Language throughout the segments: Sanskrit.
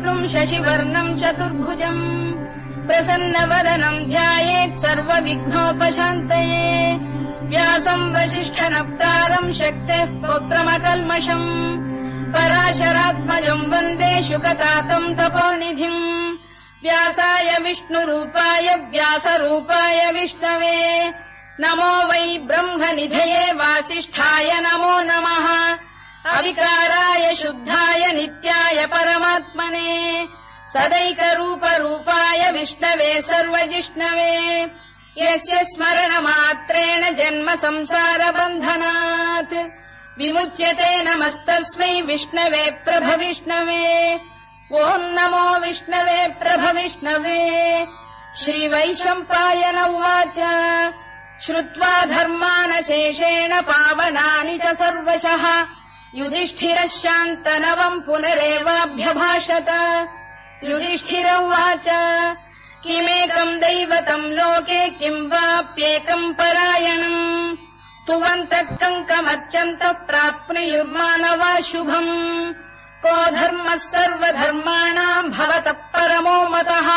विष्णुम् शशिवर्णम् चतुर्भुजम् प्रसन्नवदनम् ध्यायेत् सर्वविघ्नोपशान्तये व्यासम् वसिष्ठनप्तारम् शक्तेः पौत्रमकल्मषम् पराशरात्मजम् वन्दे शुकतातम् तपोनिधिम् व्यासाय विष्णुरूपाय व्यासरूपाय विष्णवे नमो वै ब्रह्मनिधये वासिष्ठाय नमो नमः अविकाराय शुद्धाय नित्याय परमात्मने सदैकरूपरूपाय विष्णवे सर्वजिष्णवे यस्य स्मरणमात्रेण जन्म संसारबन्धनात् विमुच्यते नमस्तस्मै विष्णवे प्रभविष्णवे ॐ नमो विष्णवे प्रभविष्णवे श्रीवैशम्पायन उवाच श्रुत्वा धर्मानशेषेण पावनानि च सर्वशः युधिष्ठिरः शान्तनवम् पुनरेवाभ्यभाषत युधिष्ठिर उवाच किमेकम् दैवतम् लोके किम् वाप्येकम् परायणम् स्तुवन्तः कङ्कमर्चन्तः प्राप्नुयुर्मानवा शुभम् को धर्मः सर्वधर्माणाम् भवतः परमो मतः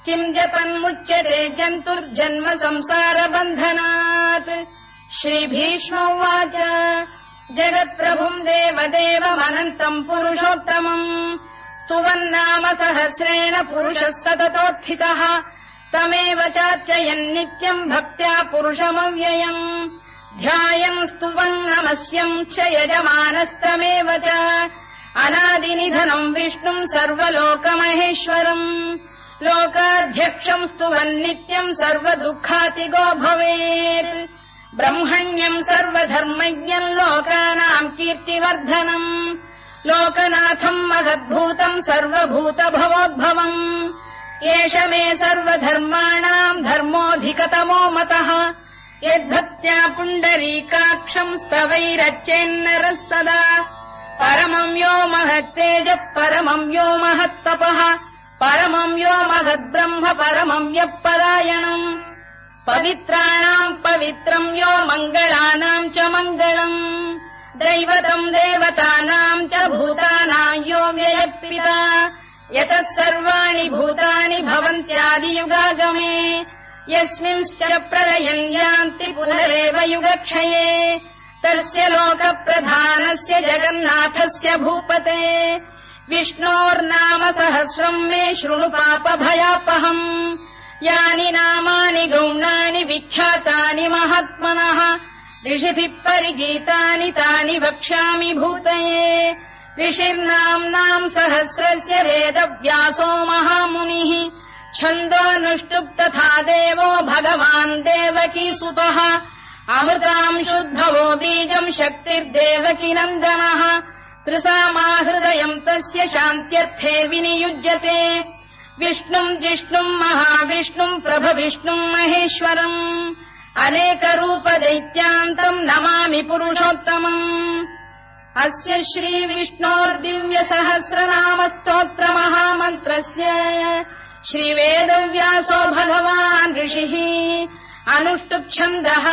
किम् जपन्मुच्यते जन्तुर्जन्म संसारबन्धनात् श्रीभीष्म उवाच जगत्प्रभुम् देवदेवमनन्तम् पुरुषोत्तमम् स्तुवन्नाम सहस्रेण पुरुषः सततोत्थितः तमेव चार्चयन्नित्यम् भक्त्या पुरुषमव्ययम् ध्यायम् स्तुवन् नमस्यम् च यजमानस्तमेव च अनादिनिधनम् विष्णुम् सर्वलोकमहेश्वरम् लोकाध्यक्षम् स्तुवन्नित्यम् सर्वदुःखातिगो भवेत् ब्रह्मण्यम् सर्वधर्मज्ञम् लोकानाम् कीर्तिवर्धनम् लोकनाथम् महद्भूतम् सर्वभूतभवोद्भवम् एष मे सर्वधर्माणाम् धर्मोऽधिकतमो मतः यद्भक्त्या पुण्डरीकाक्षम् स्तवैरच्चेन्नरः सदा परमम् यो महत्तेजः परमम् यो महत्तपः परमम् यो महद्ब्रह्म परमम् यः परायणम् पवित्राणाम् पवित्रम् यो मङ्गलानाम् च मङ्गलम् दैवतम् देवतानाम् च भूतानाम् यो व्ययपिता यतः सर्वाणि भूतानि भवन्त्यादियुगागमे यस्मिंश्च प्रलयम् यान्ति पुनरेव युगक्षये तस्य लोकप्रधानस्य जगन्नाथस्य भूपते विष्णोर्नाम सहस्रम् मे शृणु पापभयापहम् यानि नामानि गौणानि विख्यातानि महात्मनः ऋषिभिः परिगीतानि तानि वक्ष्यामि भूतये ऋषिर्नाम्नाम् सहस्रस्य वेदव्यासो महामुनिः छन्दोऽनुष्टुप् तथा देवो भगवान् देवकीसुतः अमृताम् शुद्भवो बीजम् शक्तिर्देवकी नन्दनः त्रिसामाहृदयम् तस्य शान्त्यर्थे विनियुज्यते विष्णुम् जिष्णुम् महाविष्णुम् प्रभविष्णुम् महेश्वरम् अनेकरूपदैत्यान्तम् नमामि पुरुषोत्तमम् अस्य श्रीविष्णोर्दिव्यसहस्रनामस्तोत्रमहामन्त्रस्य श्रीवेदव्यासो भगवान् ऋषिः अनुष्टुप्छन्दः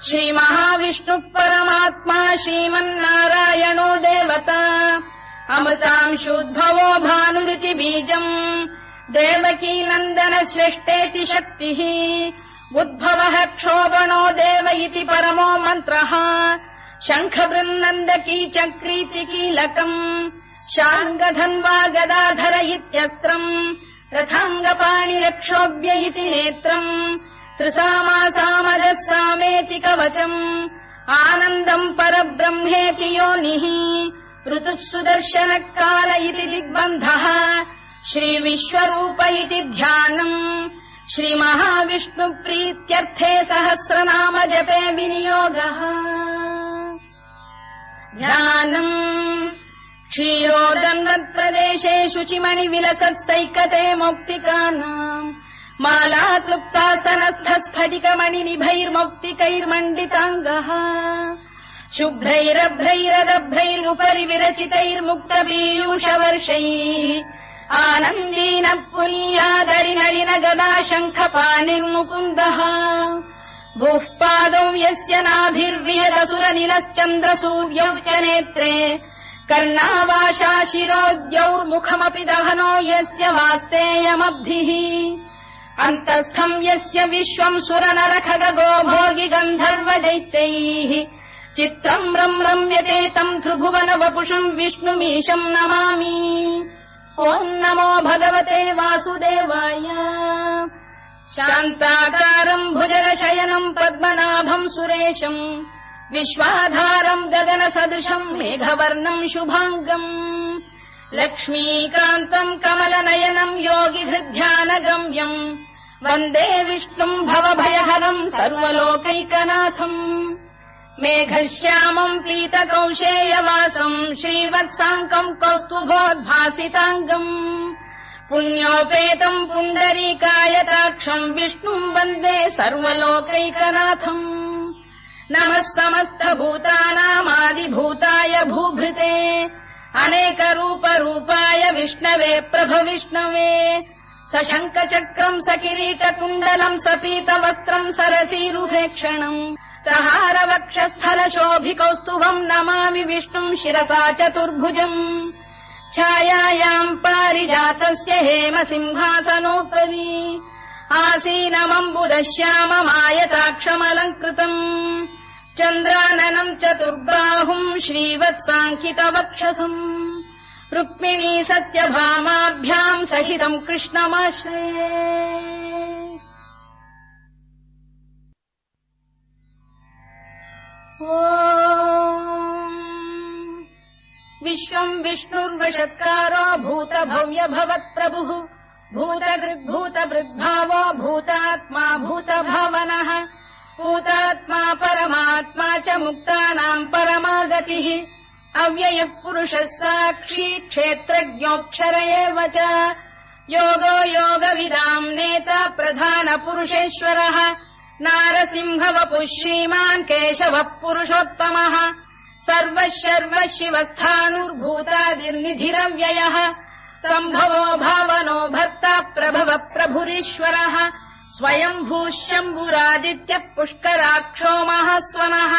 श्रीमहाविष्णुः परमात्मा श्रीमन्नारायणो देवता अमृतांशुद्भवो भानुरिति बीजम् देवकी नन्दन श्रेष्ठेति शक्तिः उद्भवः क्षोभणो देव इति परमो मन्त्रः शङ्खबृन्नन्दकी चक्रीति कीलकम् शार्ङ्गधन्वा गदाधर इत्यस्त्रम् रथाङ्गपाणिरक्षोभ्य इति नेत्रम् त्रिसामासामजः सामेति कवचम् आनन्दम् परब्रह्मेति योनिः ऋतुः सुदर्शनकाल इति दिग्बन्धः श्रीविश्वरूप इति ध्यानम् श्रीमहाविष्णुप्रीत्यर्थे सहस्रनाम जपे विनियोगः ध्यानम् क्षीरोदन्वत्प्रदेशे शुचिमणिविलसत्सैकते मौक्तिकानाम् माला क्लुप्तासनस्थस्फटिकमणिनिभैर्मौक्तिकैर्मण्डिताङ्गः शुभ्रैरभ्रैरदभ्रैरुपरि विरचितैर्मुक्तपीयूषवर्षैः आनन्दीन पुनीयादरिनलिन गदा शङ्खपाणिर्मुकुन्दः भूः पादौ यस्य नाभिर्विहदसुरनिलश्चन्द्रसूर्यौ च नेत्रे कर्णावाशा शिरोद्यौर्मुखमपि दहनो यस्य वास्तेयमब्धिः अन्तस्थम् यस्य विश्वम् सुरनरखगो भोगि गन्धर्व दैत्यैः चित्रम् रम्यते तम् त्रिभुवन वपुषम् विष्णुमीशम् नमामि। ॐ नमो भगवते वासुदेवाय। शान्ताकारम् भुजगशयनम् पद्मनाभम् सुरेशम् विश्वाधारम् गगनसदृशम् मेघवर्णम् शुभाङ्गम् लक्ष्मीकान्तम् कमलनयनम् योगिहृद्ध्यानगम्यम् वन्दे विष्णुम् भवभयहरम् सर्वलोकैकनाथम् मेघश्यामम् पीतकौशेयवासम् श्रीवत्साङ्कम् कौस्तुभोद्भासिताङ्गम् पुण्योपेतम् पुण्डरीकायताक्षम् विष्णुम् वन्दे सर्वलोकैकनाथम्। नमः समस्तभूतानामादिभूताय भूभृते अनेकरूपरूपाय विष्णवे प्रभविष्णवे सशङ्खचक्रम् सकिरीटकुण्डलम् सपीतवस्त्रम् सरसीरुभेक्षणम् सहारवक्षस्थलशोभिकौस्तुभम् नमामि विष्णुम् शिरसा चतुर्भुजम् छायायाम् पारिजातस्य हेमसिंहासनोपरि आसीनमम्बुदश्याममायताक्षमलङ्कृतम् चन्द्राननम् चतुर्बाहुम् श्रीवत्साङ्कितवक्षसम् रुक्मिणी सत्यभामाभ्याम् सहितम् कृष्णमाश्रये। विश्वम् विष्णुर्वषत्कारो भूतभव्य भवत्प्रभुः भूतकृद्भूतभृद्भावो भूतात्मा भूतभावनः भूतात्मा परमात्मा च मुक्तानाम् परमागतिः अव्ययः पुरुषः साक्षी क्षेत्रज्ञोऽक्षर एव च योगो योगविदाम् नेता प्रधानपुरुषेश्वरः नारसिंहवपुः श्रीमान् केशवः पुरुषोत्तमः सर्वः शर्वः शिवस्थाणुर्भूतादिर्निधिरव्ययः सम्भवो भावनो भर्ता प्रभवः प्रभुरीश्वरः स्वयम्भूः शम्भुरादित्यः पुष्कराक्षो महास्वनः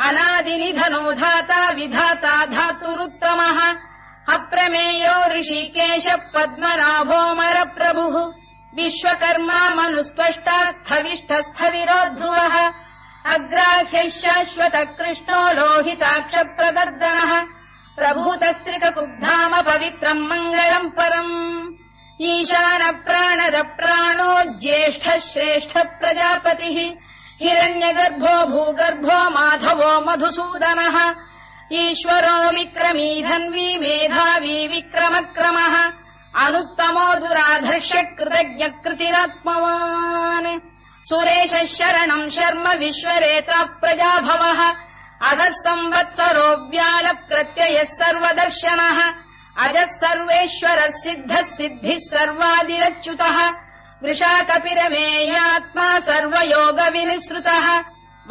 अनादिनिधनो धाता विधाता धातुरुत्तमः अप्रमेयो ऋषिकेश पद्मनाभोऽमर प्रभुः विश्वकर्मा मनुस्पष्टा स्थविष्ठस्थविरो ध्रुवः अग्राह्यः शाश्वतः कृष्णो लोहिताक्षप्रदर्दनः प्रभूतस्त्रिककुब्धाम पवित्रम् मङ्गलम् परम् ईशानप्राणदप्राणो ज्येष्ठः श्रेष्ठः प्रजापतिः हिरण्यगर्भो भूगर्भो माधवो मधुसूदनः ईश्वरो विक्रमी धन्वी मेधावी विक्रमक्रमः अनुत्तमो दुराधर्ष्य कृतज्ञकृतिरात्मवान् सुरेशः शरणम् शर्म विश्वरेता प्रजाभवः अधः संवत्सरो व्यालप्रत्ययः सर्वदर्शनः अजः सर्वेश्वरः सिद्धः सिद्धिः सर्वादिरच्युतः वृषाकपिरमेयात्मा सर्वयोगविनिसृतः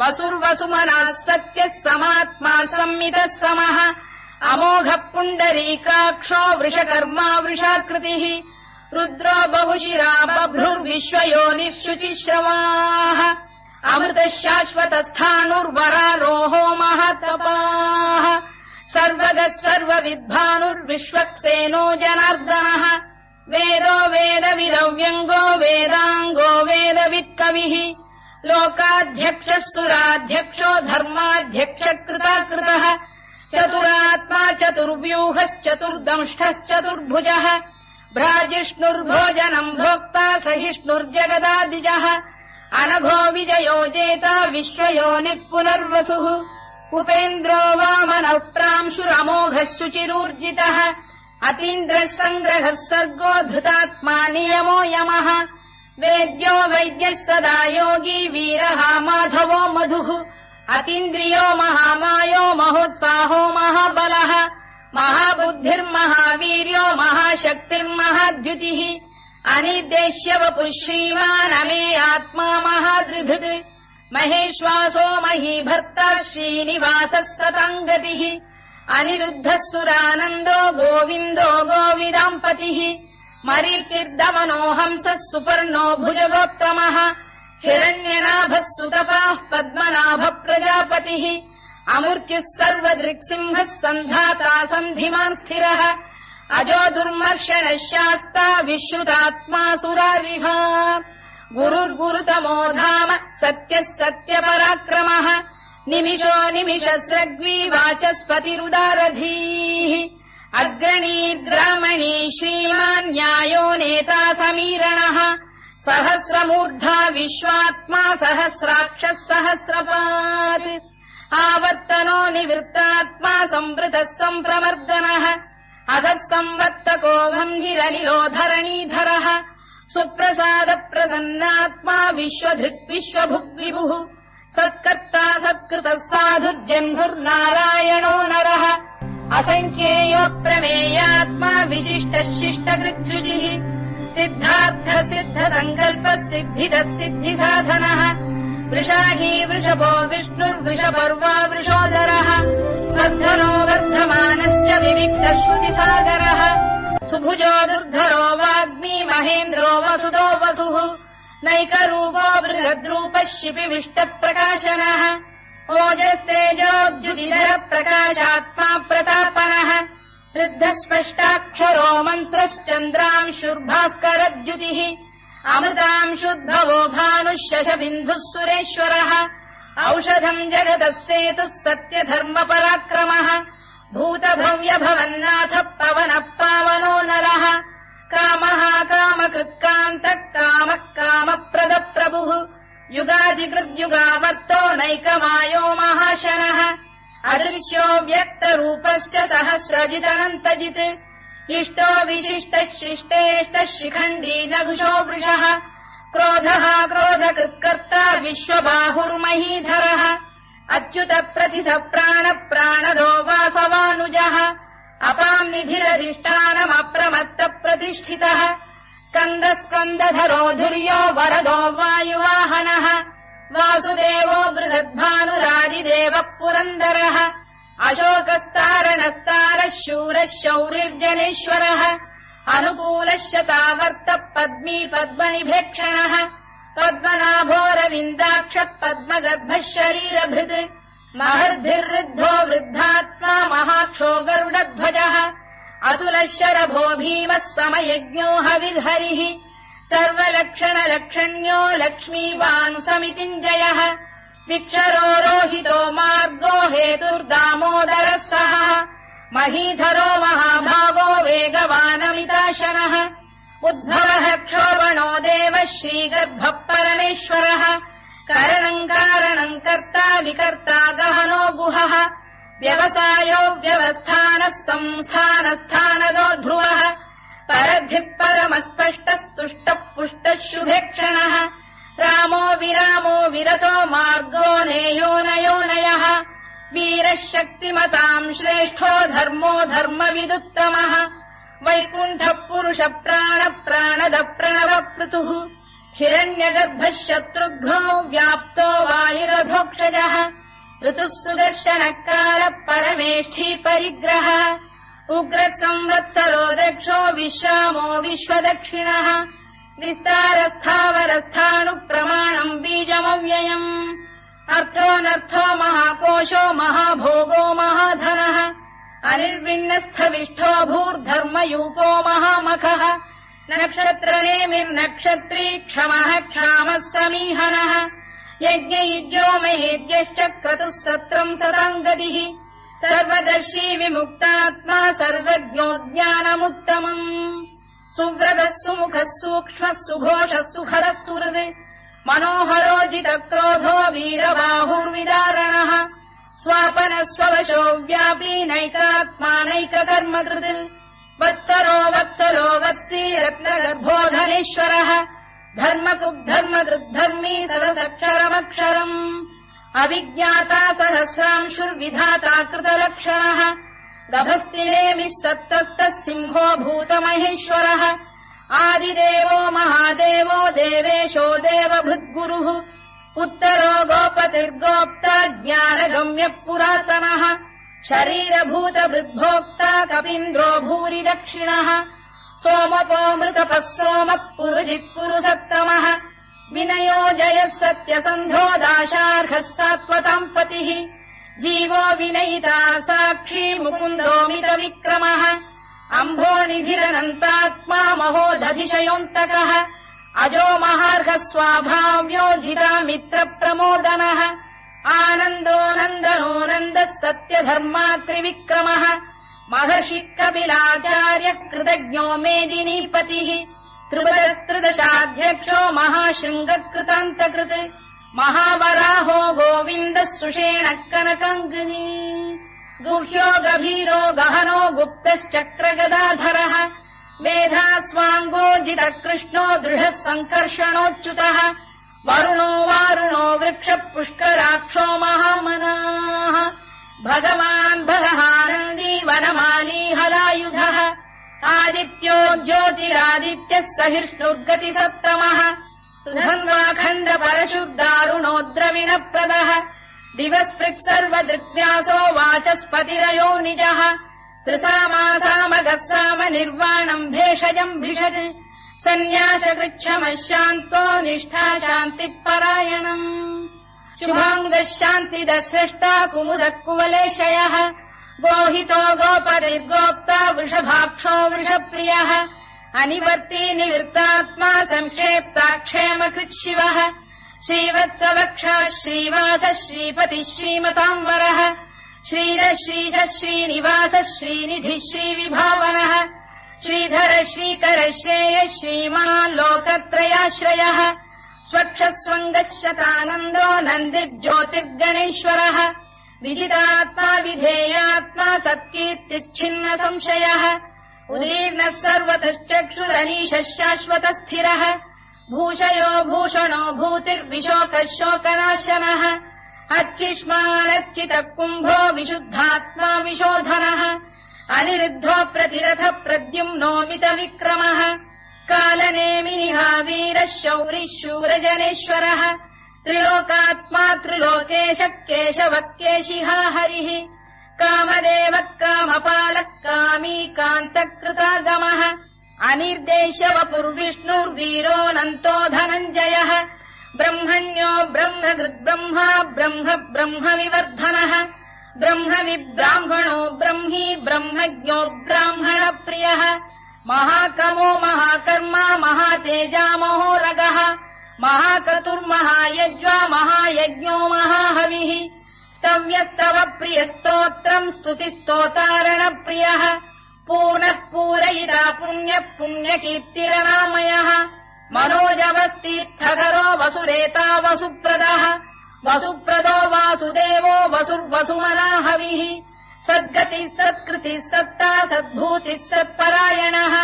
वसुर्वसुमनः सत्यः समात्मा संमितः समः अमोघः पुण्डरीकाक्षो वृषकर्मा वृषाकृतिः रुद्रो बहुशिरा बभ्रुर्विश्वयोनिः शुचिश्रवाः अमृतः शाश्वतस्थाणुर्वरारोहो महातपाः सर्वगः सर्वविद्भानुर्विश्वक्सेनो जनार्दनः वेदो वेदविदव्यङ्गो वेदाङ्गो वेदवित्कविः लोकाध्यक्षः सुराध्यक्षो धर्माध्यक्षकृताकृतः चतुरात्मा चतुर्व्यूहश्चतुर्दंष्टश्चतुर्भुजः भ्राजिष्णुर्भोजनम् भोक्ता सहिष्णुर्जगदादिजः अनघो विजयो जेता विश्वयोनिः पुनर्वसुः उपेन्द्रो वामनः प्रांशुरमोघः शुचिरूर्जितः अतीन्द्रः सङ्ग्रहः सर्गो धृतात्मा नियमो यमः वेद्यो वैद्यः सदा योगी वीरः माधवो मधुः अतीन्द्रियो महामायो महोत्साहो महाबलः महाबुद्धिर्महावीर्यो महाशक्तिर्महाद्युतिः अनिर्देश्य वपुः श्रीमान् अमे आत्मा महादृधृत् महेश्वासो महीभर्ता श्रीनिवासः सताङ्गतिः अनिरुद्धः सुरानन्दो गोविन्दो गोविदाम्पतिः मरीचिर्दमनो हंसः सुपर्णो भुजगोत्तमः हिरण्यनाभः सुतपाः पद्मनाभः प्रजापतिः अमृत्युः सर्वदृक्सिंहः सन्धाता सन्धिमान् स्थिरः अजो दुर्मर्षणः शास्ता विश्रुतात्मा सुरारिभा गुरुर्गुरुतमो धाम सत्यः सत्यपराक्रमः निमिषो निमिषस्रग्वी वाचस्पतिरुदारधीः अग्रणी श्रीमान् न्यायो नेता समीरणः सहस्रमूर्धा विश्वात्मा सहस्राक्षः सहस्रपात् आवर्तनो निवृत्तात्मा संवृतः सम्प्रमर्दनः अधः संवर्तको वह्निरनिलो धरणीधरः सुप्रसाद प्रसन्नात्मा विश्वधृक् विश्वभुक् विभुः सत्कर्ता सत्कृतः साधुर्जह्नुर्नारायणो नरः असङ्ख्येयो प्रमेयात्मा विशिष्टः शिष्टकृच्छुचिः सिद्धार्थ सिद्ध सङ्कल्पः सिद्धिदः सिद्धिसाधनः वृषाही वृषभो विष्णुर्वृषपर्वा वृषोदरः वर्धनो वर्धमानश्च विविक्तः श्रुतिसागरः सुभुजो दुर्धरो वाग्मी महेन्द्रो वसुदो वसुः नैकरूपो बृहद्रूपः शिपिविष्टप्रकाशनः ओजस्तेजोऽब्जुदिधर प्रकाशात्मा प्रतापनः वृद्धस्पष्टाक्षरो मन्त्रश्चन्द्रांशुर्भास्करद्युतिः अमृतांशुद्भवो भानुः शशबिन्दुः सुरेश्वरः औषधम् जगतः सेतुः सत्यधर्मपराक्रमः भूतभव्यभवन्नाथ पवनः पावनो नरः कामः कामकृत्कान्तः कामः कामप्रदप्रभुः युगादिकृद्युगावर्तो नैकमायो महाशनः अदृश्यो व्यक्तरूपश्च सहस्रजिदनन्तजित् इष्टो विशिष्टः शिष्टेष्टः शिखण्डी नघुषो वृषः क्रोधः क्रोधकृत्कर्ता विश्वबाहुर्महीधरः अच्युत प्रथित प्राण प्राणदो वासवानुजः अपाम् निधिरधिष्ठानमप्रमत्त प्रतिष्ठितः स्कन्द स्कन्दधरो धुर्यो वरदो वायुवाहनः वासुदेवो बृहद्भानुरादिदेवः पुरन्दरः अशोकस्तारणस्तारः शूरः शौरिर्जनेश्वरः अनुकूलः शतावर्तः पद्मी पद्मनिभेक्षणः पद्मनाभोरविन्दाक्षः पद्मगर्भः शरीरभृत् महर्धिर्वृद्धो वृद्धात्मा महाक्षो गरुडध्वजः अतुलः शरभो भीमः समयज्ञो हविर्हरिः सर्वलक्षणलक्षण्यो लक्ष्मीवान् समितिञ्जयः विक्षरो रोहितो मार्गो हेतुर्दामोदरः सः महीधरो महाभागो वेगवानमिताशनः उद्भवः क्षोभणो देवः श्रीगर्भः परमेश्वरः करणम् कारणम् कर्ता विकर्ता गहनो गुहः व्यवसायो व्यवस्थानः संस्थानस्थानदो ध्रुवः परद्धिः परमस्पष्टः तुष्टः पुष्टः शुभेक्षणः रामो विरामो विरतो मार्गो नेयोनयोनयः वीरः शक्तिमताम् श्रेष्ठो धर्मो धर्मविदुत्तमः वैकुण्ठः पुरुष प्राण प्राणद प्रणव पृतुः हिरण्यगर्भः शत्रुघ्नो व्याप्तो वायुरधोक्षजः ऋतुः सुदर्शनकालः परमेष्ठी परिग्रहः उग्रः संवत्सरो दक्षो विश्रामो विश्वदक्षिणः विस्तारस्थावरस्थाणुः प्रमाणम् बीजमव्ययम् अर्थोऽनर्थो महाकोशो महाभोगो महाधनः अनिर्विण्णस्थविष्ठो भूर्धर्मयूपो महामखः नक्षत्रनेमिर्नक्षत्री क्षमः क्षामः समीहनः यज्ञयुज्यो महेद्यश्च क्रतुः सत्रम् सताम् गतिः सर्वदर्शी विमुक्तात्मा सर्वज्ञो ज्ञानमुत्तमम् सुव्रतः सुमुखः सूक्ष्मः सुघोषः सुखरः सुहृद् मनोहरो जितक्रोधो वीरबाहुर्विदारणः स्वापनः स्ववशो व्यापी नैकात्मानैककर्मकृत् वत्सरो वत्सलो वत्सी रत्नगर्भोधनेश्वरः धर्मकुग्धर्मकृद्धर्मी सरसक्षरमक्षरम् अविज्ञाता सहस्रांशुर्विधाता कृतलक्षणः गभस्तिनेमिः सत्तस्तः सिंहो भूतमहेश्वरः आदिदेवो महादेवो देवेशो देवभृद्गुरुः उत्तरो गोपतिर्गोप्ता ज्ञानगम्यः पुरातनः शरीरभूतवृद्भोक्ता कपीन्द्रो भूरि दक्षिणः सोमपोऽमृतपः सोमः पुरुजिः पुरुसत्तमः विनयो जयः सत्यसन्धो दाशार्हः सात्वताम् पतिः जीवो विनयिता साक्षी मुकुन्दोमित विक्रमः अम्भोनिधिरनन्तात्मा महोदधिशयोऽन्तकः अजो महार्घ स्वाभाव्यो जिता मित्र प्रमोदनः आनन्दो नन्दनो नन्दः सत्यधर्मा त्रिविक्रमः महर्षि कपिलाचार्य कृतज्ञो मेदिनीपतिः त्रिपुरस्त्रिदशाध्यक्षो महाशृङ्गकृतान्तकृत् महावराहो गोविन्दः सुषेणः कनकाङ्गिनी गुह्यो गभीरो गहनो गुप्तश्चक्रगदाधरः मेधास्वाङ्गोजितः कृष्णो दृढः सङ्कर्षणोच्युतः वरुणो वारुणो वृक्षः पुष्कराक्षो महामनाः भगवान् भगहानन्दी वनमाली हलायुधः आदित्यो ज्योतिरादित्यः सहिष्णुर्गतिसप्तमः सुधन्वाखण्ड परशुर्दारुणो द्रविणप्रदः दिवस्पृक् सर्वदृक्व्यासो वाचस्पतिरयो निजः त्रिसामासामगः साम निर्वाणम् भेषजम् भिषज सन्न्यासकृच्छमः शान्तो निष्ठा शान्तिपरायणम् शुभाङ्गः शान्तिदः स्रष्टा कुमुदः कुवलेशयः गोहितो गोपतिर्गोप्ता वृषभाक्षो वृषप्रियः अनिवर्ती निवृत्तात्मा संक्षेप्ताक्षेमकृत् शिवः श्रीवत्सवक्षः श्रीवासः श्रीपतिः श्रीमताम्बरः श्रीधः श्रीशः श्रीनिवासः श्रीनिधिः श्रीविभावनः श्रीधर श्रीकर श्रेयः श्रीमान् लोकत्रयाश्रयः स्वक्षस्वङ्गः शतानन्दो नन्दिर्ज्योतिर्गणेश्वरः विजितात्मा विधेयात्मा सत्कीर्तिश्छिन्न संशयः उदीर्णः सर्वतश्चक्षुरनीशः शाश्वतस्थिरः भूषयो भूषणो भूतिर्विशोकः शोकनाशनः अर्चिष्मानर्चितः कुम्भो विशुद्धात्मा विशोधनः अनिरुद्धो प्रतिरथ प्रद्युम्नोमित विक्रमः कालनेमिनिहा वीरः शौरिः शूरजनेश्वरः त्रिलोकात्मा त्रिलोकेशः केशवः केशिहा हरिः कामदेवः कामपालः कामी कान्तकृतागमः अनिर्देश्य वपुर्विष्णुर्वीरोऽनन्तो धनञ्जयः ब्रह्मण्यो ब्रह्मकृद्ब्रह्मा ब्रह्म ब्रह्मविवर्धनः ब्रह्मविब्राह्मणो ब्रह्मी ब्रह्मज्ञो ब्राह्मणप्रियः महाक्रमो महाकर्मा महातेजा महोरगः महाक्रतुर्महायज्वा महायज्ञो महाहविः स्तव्यस्तव प्रियस्तोत्रम् स्तुतिस्तोतारणप्रियः पूर्णः पूरयिता पुण्यः पुण्यकीर्तिरनामयः मनोजवस्तीर्थकरो वसुरेता वसुप्रदः वसुप्रदो वासुदेवो वसुर्वसुमनाहविः सद्गतिः सत्कृतिः सत्ता सद्भूतिः सत्परायणः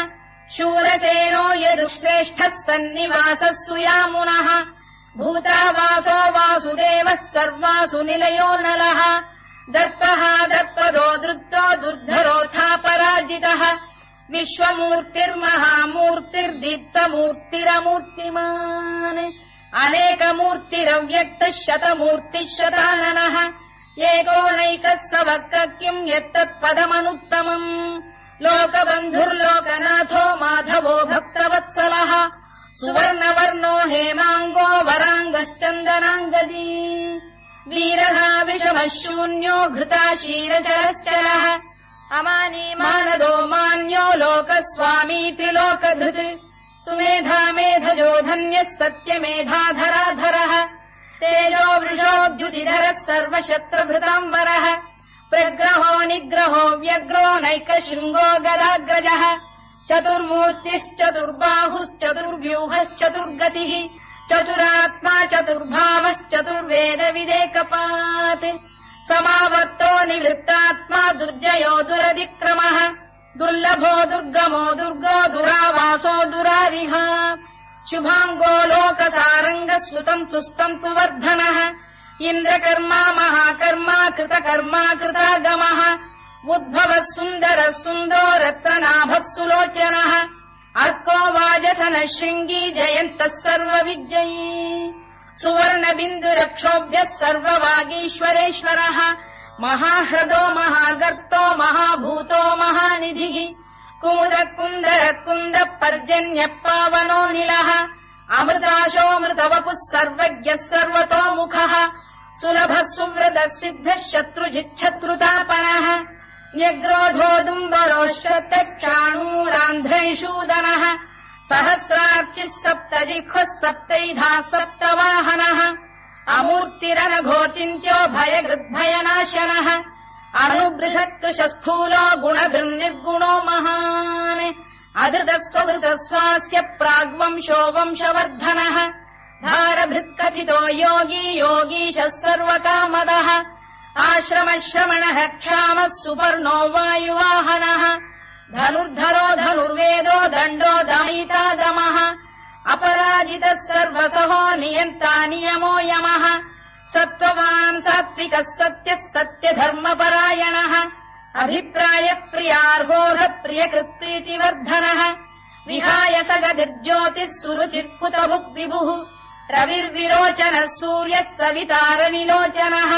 शूरसेनो यदुश्रेष्ठः सन्निवासः सुयामुनः भूतावासो वासुदेवः सर्वासु निलयो नलः दर्पः दर्पदो दृप्तो दुर्धरोऽथा पराजितः विश्वमूर्तिर्महामूर्तिर्दीप्तमूर्तिरमूर्तिमान् अनेकमूर्तिरव्यक्तः शतमूर्तिः शताननः एकोनैकः स वक्तः किम् यत्तत्पदमनुत्तमम् लोकबन्धुर्लोकनाथो माधवो भक्तवत्सलः सुवर्णवर्णो हेमाङ्गो वराङ्गश्चन्दनाङ्गदी वीरः विषमः शून्यो घृता शीरचरश्चलः अमानी मानदो मान्यो लोकस्वामी त्रिलोकधृत् सुमेधा मेधजो धन्यः सत्यमेधाधराधरः तेजो वृषोद्युतिधरः सर्वशत्रुभृताम्बरः प्रग्रहो निग्रहो व्यग्रो नैकशृङ्गो गदाग्रजः चतुर्मूर्तिश्चतुर्बाहुश्चतुर्व्यूहश्चतुर्गतिः चतुरात्मा चतुर्भावश्चतुर्वेदविदेकपात् समावर्तो निवृत्तात्मा दुर्जयो दुरतिक्रमः दुर्लभो दुर्गमो दुर्गो दुरावासो दुरारिः शुभाङ्गो लोकसारङ्गः सुतम् तुस्तन्तु वर्धनः इन्द्रकर्मा महाकर्मा कृतकर्मा कृतागमः उद्भवः सुन्दरः सुन्दरो रत्ननाभः सुलोचनः अर्को वाजसनः शृङ्गी जयन्तः सर्वविजयी सुवर्णबिन्दुरक्षोभ्यः सर्ववागीश्वरेश्वरः महाह्रदो महागर्तो महाभूतो महानिधिः कुमुदः कुन्दरः कुन्दः पर्जन्यः पावनो निलः अमृताशोऽमृतवपुः सर्वज्ञः सर्वतोमुखः सुलभः सुव्रतः सिद्धः शत्रुजिच्छत्रुतापनः न्यग्रोधोदुम्बरोश्चतश्चाणूरान्ध्रैषूदनः सहस्रार्चिः सप्तजिह्वः सप्तैधा सप्तवाहनः अमूर्तिरनघोचिन्त्यो भयगृद्भयनाशनः अणुबृहत्कृशस्थूलो गुणभृन्निर्गुणो महान् अधृतस्वधृतस्वास्य प्राग्वंशो वंशवर्धनः भारभृत्कथितो योगी योगीशः सर्वकामदः आश्रमश्रमणः क्षामः सुपर्णो वायुवाहनः धनुर्धरो धनुर्वेदो दण्डो दमयिता दमः अपराजितः सर्वसहो नियन्ता नियमो यमः सत्त्ववान् सात्विकः सत्यः सत्यधर्मपरायणः अभिप्रायप्रियार्होः प्रियकृत्प्रीतिवर्धनः विहाय सगतिर्ज्योतिः सुरुचित्कुतभुग्विभुः रविर्विरोचनः सूर्यः सवितारविलोचनः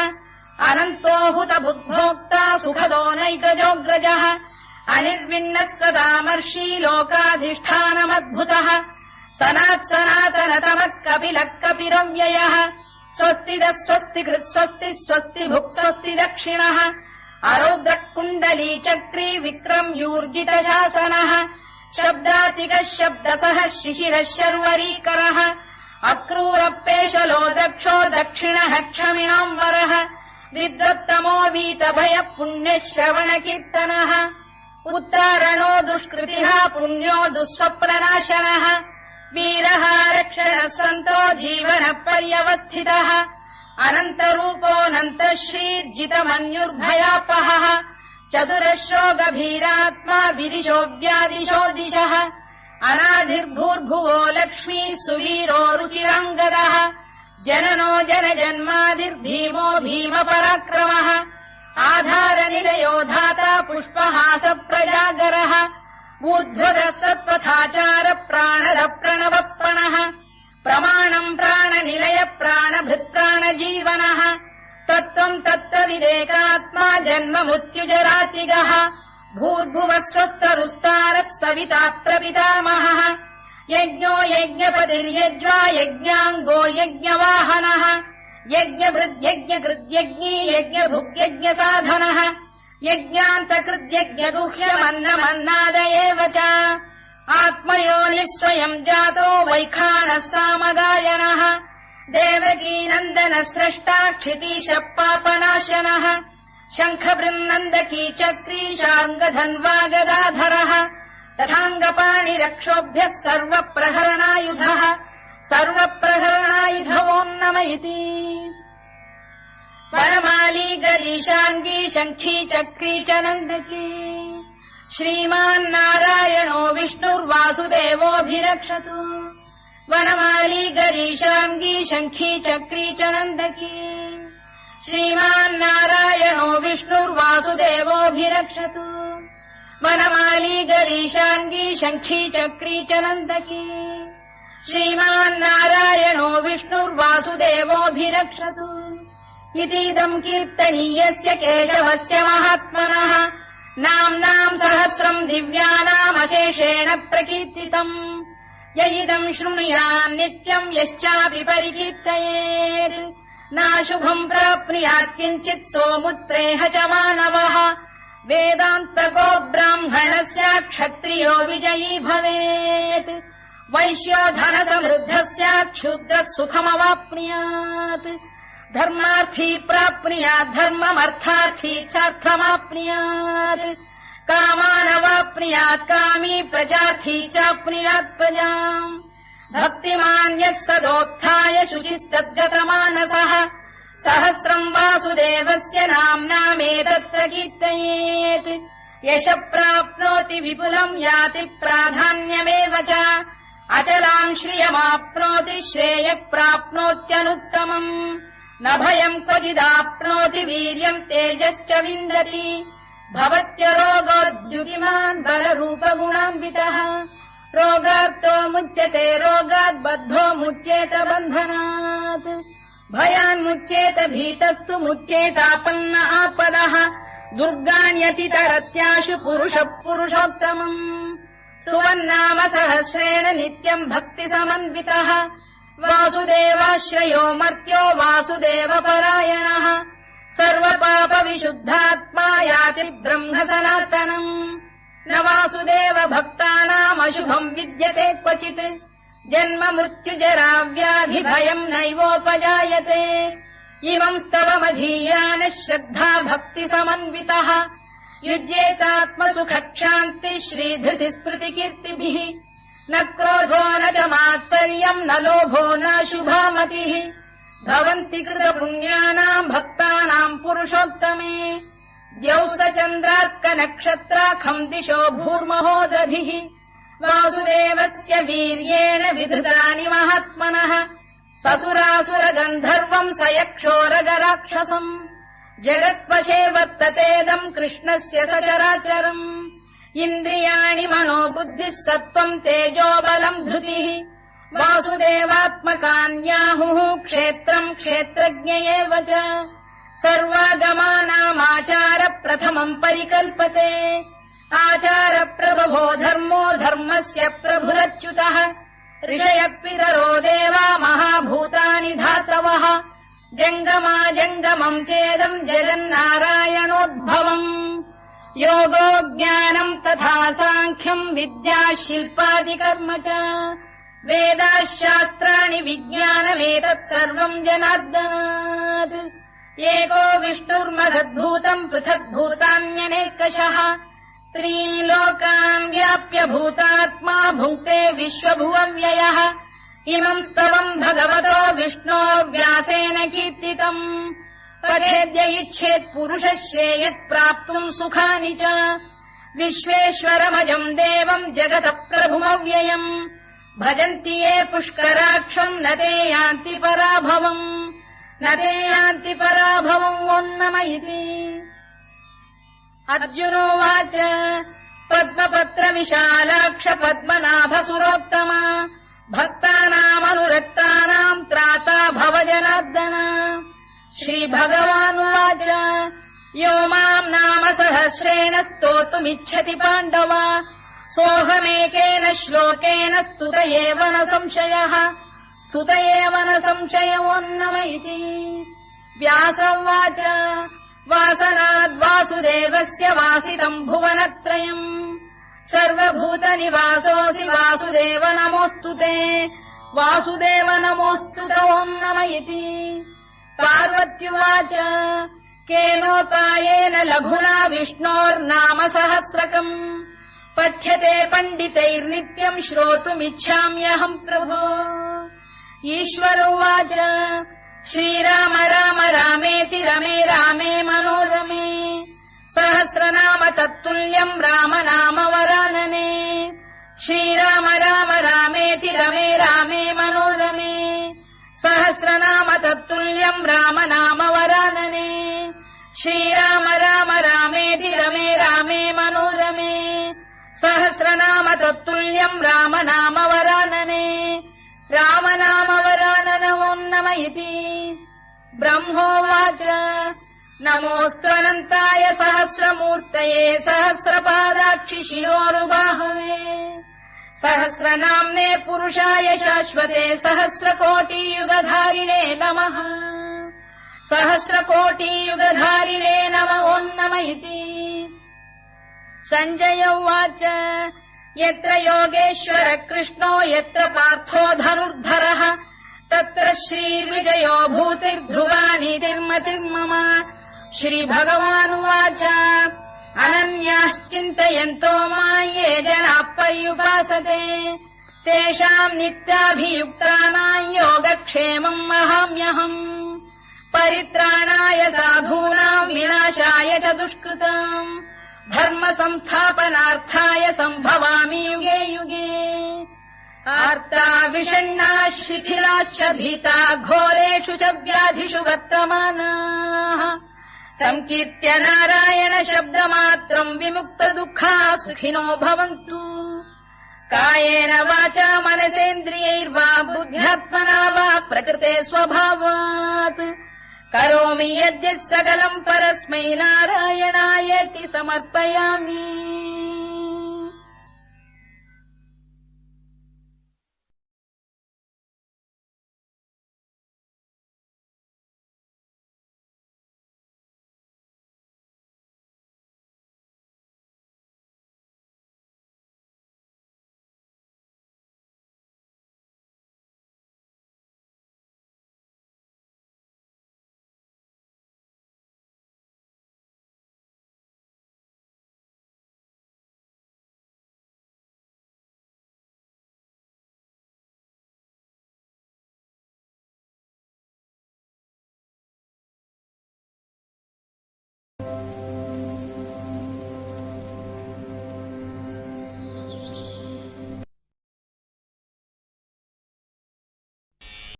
अनन्तो हुतबुद्भोक्ता सुखदो नैकजोऽग्रजः अनिर्विण्णः सदामर्षी लोकाधिष्ठानमद्भुतः सनात्सनातनतमः कपिलः कपिरव्ययः स्वस्तिदः स्वस्तिकृत् स्वस्ति स्वस्तिभुक् स्वस्ति दक्षिणः अरौद्रः कुण्डली चक्री विक्रम्यूर्जितशासनः शब्दातिकः शब्दसः शिशिरः शर्वरीकरः अक्रूरपेशलो दक्षो दक्षिणः क्षमिणाम्बरः विद्वत्तमो वीतभयः पुण्यः श्रवणकीर्तनः उत्तारणो दुष्कृतिः पुण्यो दुःस्वप्ननाशनः वीरः रक्षणः सन्तो जीवनः पर्यवस्थितः अनन्तरूपोऽनन्तः श्रीर्जितमन्युर्भयापहः चतुरश्रो गभीरात्मा विदिशो व्यादिशो दिशः अनाधिर्भूर्भुवो लक्ष्मी सुवीरो रुचिराङ्गदः जननो जनजन्मादिर्भीमो भीमपराक्रमः आधारनिलयो धाता पुष्पहास प्रजागरः ऊर्ध्वगः सत्पथाचार प्राणद प्रणवप्रणः प्रमाणम् प्राणनिलय प्राणभृत्प्राणजीवनः तत्त्वम् तत्त्वविदेकात्मा जन्ममृत्युजरातिगः भूर्भुवः स्वस्तरुस्तारः सविता प्रपितामहः यज्ञो यज्ञपतिर्यज्वा यज्ञाङ्गो यज्ञवाहनः यज्ञभृद्यज्ञकृद्यज्ञी यज्ञभुग्यज्ञसाधनः यज्ञान्तकृद्यज्ञगुह्यमन्नमन्नाद एव च आत्मयोनिः स्वयम् जातो वैखानः सामगायनः देवकीनन्दन स्रष्टा क्षितीशः पापनाशनः शङ्खबृन्नन्दकी चक्री शार्ङ्गधन्वा गदाधरः तथाङ्गपाणिरक्षोभ्यः सर्वप्रहरणायुधः सर्वप्रहरणायुधवो नम इति वनमाली गरीशाङ्गी शङ्खी चक्री च नन्दकी श्रीमान्नारायणो विष्णुर्वासुदेवोऽभिरक्षतु वनमाली गरीशाङ्गी शङ्खी चक्री च नन्दकी श्रीमान्नारायणो विष्णुर्वासुदेवोऽभिरक्षतु वनमाली गरीशाङ्गी शङ्खी चक्री च नन्दकी श्रीमान्नारायणो विष्णुर्वासुदेवोऽभिरक्षतु इतीदम् कीर्तनीयस्य केशवस्य महात्मनः नाम्नाम् सहस्रम् दिव्यानामशेषेण प्रकीर्तितम् य इदम् शृणुयान् नित्यम् यश्चापि परिकीर्तयेत् नाशुभम् प्राप्नुयात् किञ्चित् सोमुत्रेह च मानवः वेदान्तको ब्राह्मणस्य क्षत्रियो विजयी भवेत् वैश्यो धनसमृद्धः स्यात् क्षुद्रः सुखमवाप्नुयात् धर्मार्थी प्राप्नुयात् धर्ममर्थार्थी चार्थमाप्नुयात् कामानवाप्नुयात् कामी प्रजार्थी चाप्नुयात् प्रजाम् भक्तिमान् यः सदोत्थाय शुचिस्तद्गतमानसः सहस्रम् वासुदेवस्य नाम्नामेतत् प्रकीर्तयेत् यशः प्राप्नोति विपुलम् याति प्राधान्यमेव च अचलाम् श्रियमाप्नोति श्रेयः प्राप्नोत्यनुत्तमम् न भयम् क्वचिदाप्नोति वीर्यम् तेजश्च विन्दति भवत्यरोगोद्युतिमान् बलरूपगुणान्वितः रोगार्तो मुच्यते रोगात् बद्धो मुच्येत बन्धनात् भयान्मुच्येत भीतस्तु मुच्येतापन्न आपदः दुर्गाण्यतितरत्याशु पुरुषः पुरुषोत्तमम् सुवन्नाम सहस्रेण नित्यम् भक्तिसमन्वितः वासुदेवाश्रयो मर्त्यो वासुदेवपरायणः सर्वपापविशुद्धात्मा याति ब्रह्म सनातनम् न वासुदेव भक्तानामशुभम् विद्यते क्वचित् जन्म मृत्युजराव्याधि भयम् नैवोपजायते इमम् स्तवमधीयानः श्रद्धा भक्ति समन्वितः युज्येतात्मसुखक्षान्ति श्रीधृति स्मृतिकीर्तिभिः न क्रोधो न च मात्सर्यम् न लोभो न शुभामतिः भवन्ति कृतपुण्यानाम् भक्तानाम् पुरुषोत्तमे द्यौः स चन्द्रार्कनक्षत्राखम् दिशो भूर्महो दधिः वासुदेवस्य वीर्येण विधृतानि महात्मनः ससुरासुरगन्धर्वम् स यक्षोरगराक्षसम् जगत्वशे वर्ततेदम् कृष्णस्य सचराचरम् इन्द्रियाणि मनो बुद्धिः सत्त्वम् तेजो बलम् धृतिः वासुदेवात्मकान्याहुः क्षेत्रम् क्षेत्रज्ञ एव च सर्वागमानामाचार प्रथमम् परिकल्पते आचार प्रभवो धर्मो धर्मस्य प्रभुरच्युतः ऋषयः पितरो देवा महाभूतानि धातवः जङ्गमा जङ्गमम् चेदम् जगन्नारायणोद्भवम् योगो ज्ञानम् तथा साङ्ख्यम् विद्या शिल्पादिकर्म च वेदाः शास्त्राणि विज्ञानमेतत् सर्वम् जनार्दनात् एको विष्णुर्महद्भूतम् पृथग्भूतान्यनेकशः त्रीन् लोकान् व्याप्य भूतात्मा भुङ्क्ते विश्वभुवव्ययः इमम् स्तवम् भगवतो विष्णोर्व्यासेन कीर्तितम् पठेद्य इच्छेत् पुरुषः श्रेयत् प्राप्तुम् सुखानि च विश्वेश्वरमजम् देवम् जगतः प्रभुमव्ययम् भजन्ति ये पुष्कराक्षम् न ते यान्ति पराभवम् न ते यान्ति पराभवम् वोन्नम इति अर्जुनोवाच पद्मपत्र विशालाक्ष पद्मनाभसुरोत्तमा भक्तानामनुरक्तानाम् त्राता भव जनार्दन श्रीभगवानुवाच यो माम् नाम सहस्रेण स्तोतुमिच्छति पाण्डव सोऽहमेकेन श्लोकेन स्तुत एव न संशयः स्तुत एव न संशयोन्नम इति व्यासोवाच वासनाद्वासुदेवस्य वासितम् भुवनत्रयम् सर्वभूतनिवासोऽसि वासुदेव नमोऽस्तु ते वासुदेव नमोऽस्तु ते ओन्नम इति पार्वत्युवाच केनोपायेन लघुना विष्णोर्नाम सहस्रकम् पठ्यते पण्डितैर्नित्यम् श्रोतुमिच्छाम्यहम् प्रभो ईश्वरोवाच श्रीराम राम रामेति रमे रामे मनोरमे सहस्रनाम तत्तुल्यम् राम नाम वरानने श्रीराम राम रामेति रमे रामे मनोरमे सहस्रनाम तत्तुल्यम् राम नाम वरानने श्रीराम राम रामेति रमे रामे मनोरमे सहस्रनाम तत्तुल्यम् राम नाम वरानने राम नाम वराननमोन्नम इति ब्रह्मोवाच नमोऽस्त्वनन्ताय सहस्रमूर्तये सहस्रपादाक्षि शिरोरुबाहवे सहस्रनाम्ने पुरुषाय शाश्वते सहस्रकोटियुगधारिणे नमः सहस्रकोटियुगधारिणे नम ओन्नम इति सञ्जय उवाच यत्र योगेश्वर कृष्णो यत्र पार्थो धनुर्धरः तत्र श्रीर्विजयो भूतिर्ध्रुवा नीतिर्मतिर्मम श्रीभगवानुवाच अनन्याश्चिन्तयन्तो मां ये जनाः पर्युपासते तेषाम् नित्याभियुक्तानाम् योगक्षेमम् वहाम्यहम् परित्राणाय साधूनाम् विनाशाय च दुष्कृताम् धर्म संस्थापनार्थाय सम्भवामि युगे युगे आर्ता विषण्णाः शिथिलाश्च भीता घोरेषु च व्याधिषु वर्तमानाः संकीर्त्य नारायण शब्दमात्रम् विमुक्त दुःखाः सुखिनो भवन्तु कायेन वाचा मनसेन्द्रियैर्वा बुद्ध्यात्मना वा प्रकृते स्वभावात् करोमि यद्यत् सकलम् परस्मै नारायणायेति समर्पयामि।